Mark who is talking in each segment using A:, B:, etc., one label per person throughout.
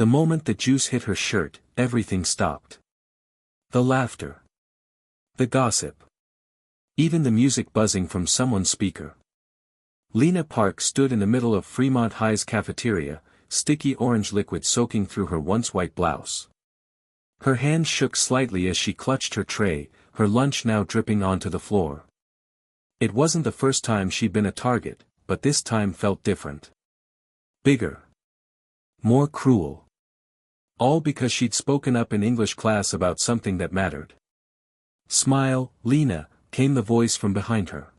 A: The moment the juice hit her shirt, everything stopped. The laughter. The gossip. Even the music buzzing from someone's speaker. Lina Park stood in the middle of Fremont High's cafeteria, sticky orange liquid soaking through her once white blouse. Her hand shook slightly as she clutched her tray, her lunch now dripping onto the floor. It wasn't the first time she'd been a target, but this time felt different. Bigger. More cruel. All because she'd spoken up in English class about something that mattered. "Smile, Lina," came the voice from behind her.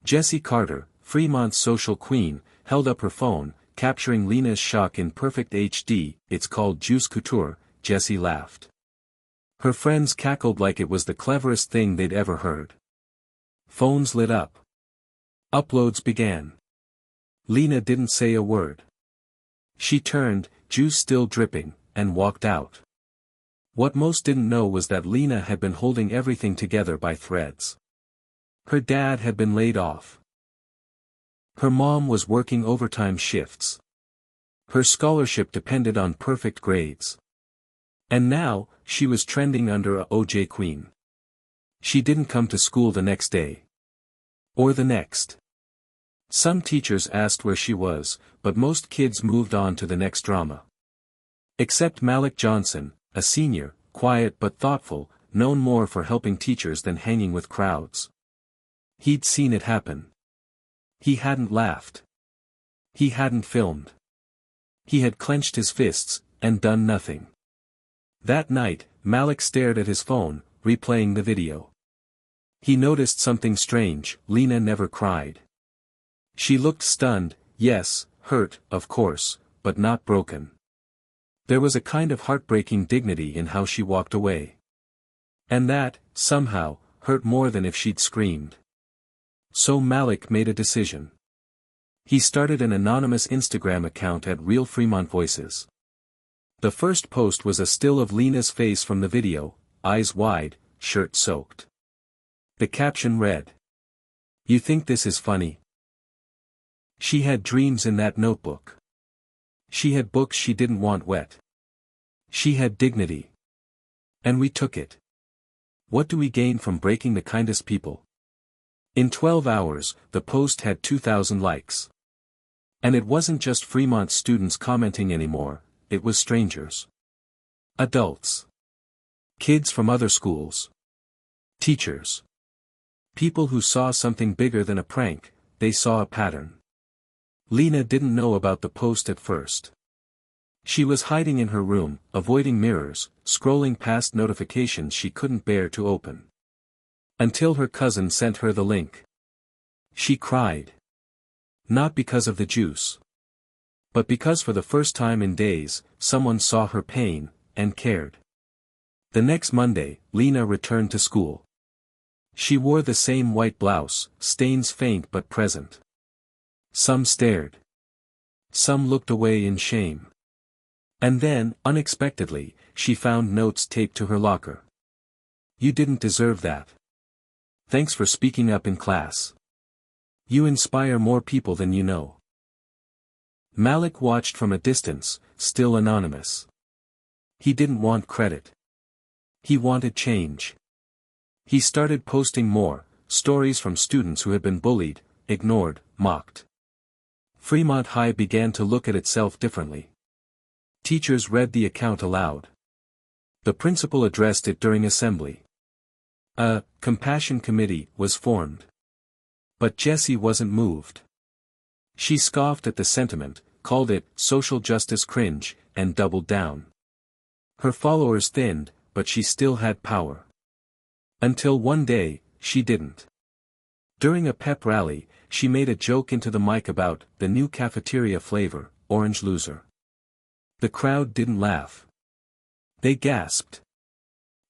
A: Jessie Carter, Fremont's social queen, held up her phone, capturing Lina's shock in perfect HD. "It's called Juice Couture," Jessie laughed. Her friends cackled like it was the cleverest thing they'd ever heard. Phones lit up. Uploads began. Lina didn't say a word. She turned, juice still dripping, and walked out. What most didn't know was that Lina had been holding everything together by threads. Her dad had been laid off. Her mom was working overtime shifts. Her scholarship depended on perfect grades. And now, she was trending under a OJ queen. She didn't come to school the next day. Or the next. Some teachers asked where she was, but most kids moved on to the next drama. Except Malik Johnson, a senior, quiet but thoughtful, known more for helping teachers than hanging with crowds. He'd seen it happen. He hadn't laughed. He hadn't filmed. He had clenched his fists, and done nothing. That night, Malik stared at his phone, replaying the video. He noticed something strange. Lina never cried. She looked stunned, yes, hurt, of course, but not broken. There was a kind of heartbreaking dignity in how she walked away. And that, somehow, hurt more than if she'd screamed. So Malik made a decision. He started an anonymous Instagram account at Real Fremont Voices. The first post was a still of Lina's face from the video, eyes wide, shirt soaked. The caption read, "You think this is funny?" She had dreams in that notebook. She had books she didn't want wet. She had dignity. And we took it. What do we gain from breaking the kindest people? In 12 hours, the post had 2,000 likes. And it wasn't just Fremont students commenting anymore, it was strangers. Adults. Kids from other schools. Teachers. People who saw something bigger than a prank, they saw a pattern. Lina didn't know about the post at first. She was hiding in her room, avoiding mirrors, scrolling past notifications she couldn't bear to open. Until her cousin sent her the link. She cried. Not because of the juice. But because for the first time in days, someone saw her pain, and cared. The next Monday, Lina returned to school. She wore the same white blouse, stains faint but present. Some stared. Some looked away in shame. And then, unexpectedly, she found notes taped to her locker. "You didn't deserve that. Thanks for speaking up in class. You inspire more people than you know." Malik watched from a distance, still anonymous. He didn't want credit. He wanted change. He started posting more, stories from students who had been bullied, ignored, mocked. Fremont High began to look at itself differently. Teachers read the account aloud. The principal addressed it during assembly. A compassion committee was formed. But Jessie wasn't moved. She scoffed at the sentiment, called it social justice cringe, and doubled down. Her followers thinned, but she still had power. Until one day, she didn't. During a pep rally, she made a joke into the mic about the new cafeteria flavor, Orange Loser. The crowd didn't laugh. They gasped.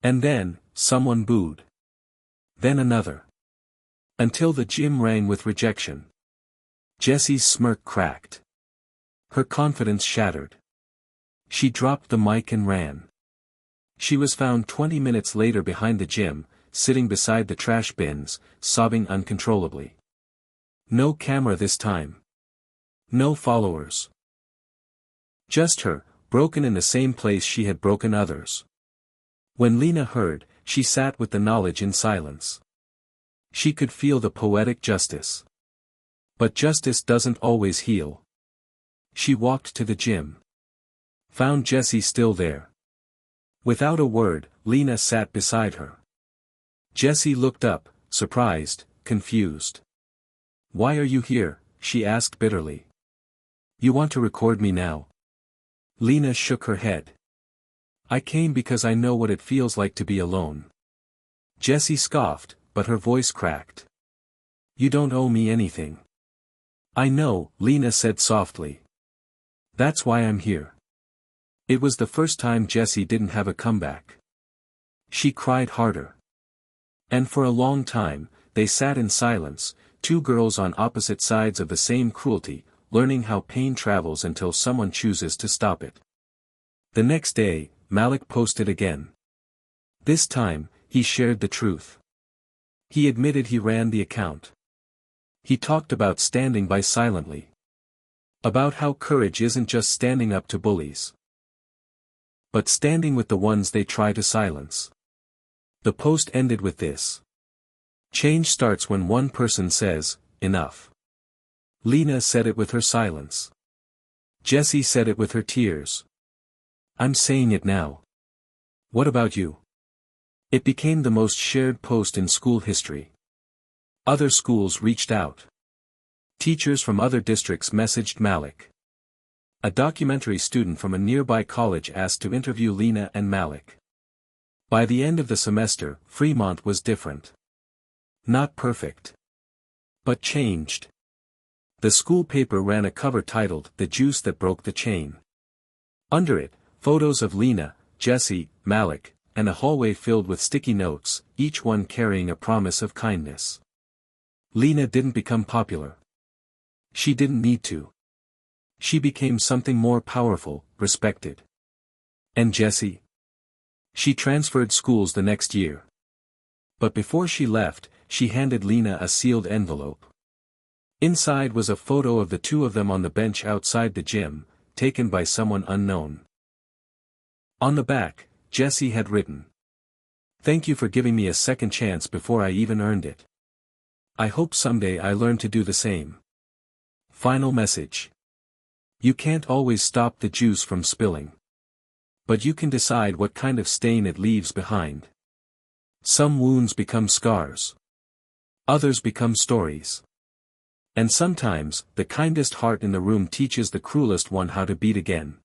A: And then, someone booed. Then another. Until the gym rang with rejection. Jessie's smirk cracked. Her confidence shattered. She dropped the mic and ran. She was found 20 minutes later behind the gym, sitting beside the trash bins, sobbing uncontrollably. No camera this time. No followers. Just her, broken in the same place she had broken others. When Lina heard, she sat with the knowledge in silence. She could feel the poetic justice. But justice doesn't always heal. She walked to the gym. Found Jessie still there. Without a word, Lina sat beside her. Jessie looked up, surprised, confused. "Why are you here?" she asked bitterly. "You want to record me now?" Lina shook her head. "I came because I know what it feels like to be alone." Jessie scoffed, but her voice cracked. "You don't owe me anything." "I know," Lina said softly. "That's why I'm here." It was the first time Jessie didn't have a comeback. She cried harder. And for a long time, they sat in silence, two girls on opposite sides of the same cruelty, learning how pain travels until someone chooses to stop it. The next day, Malik posted again. This time, he shared the truth. He admitted he ran the account. He talked about standing by silently. About how courage isn't just standing up to bullies, but standing with the ones they try to silence. The post ended with this. Change starts when one person says, "Enough." Lina said it with her silence. Jessie said it with her tears. I'm saying it now. What about you? It became the most shared post in school history. Other schools reached out. Teachers from other districts messaged Malik. A documentary student from a nearby college asked to interview Lina and Malik. By the end of the semester, Fremont was different. Not perfect, but changed. The school paper ran a cover titled "The Juice That Broke the Chain." Under it, photos of Lina, Jessie, Malik, and a hallway filled with sticky notes, each one carrying a promise of kindness. Lina didn't become popular. She didn't need to. She became something more powerful, respected. And Jessie? She transferred schools the next year. But before she left, she handed Lina a sealed envelope. Inside was a photo of the two of them on the bench outside the gym, taken by someone unknown. On the back, Jessie had written, "Thank you for giving me a second chance before I even earned it. I hope someday I learn to do the same." Final message. You can't always stop the juice from spilling. But you can decide what kind of stain it leaves behind. Some wounds become scars. Others become stories. And sometimes, the kindest heart in the room teaches the cruelest one how to beat again.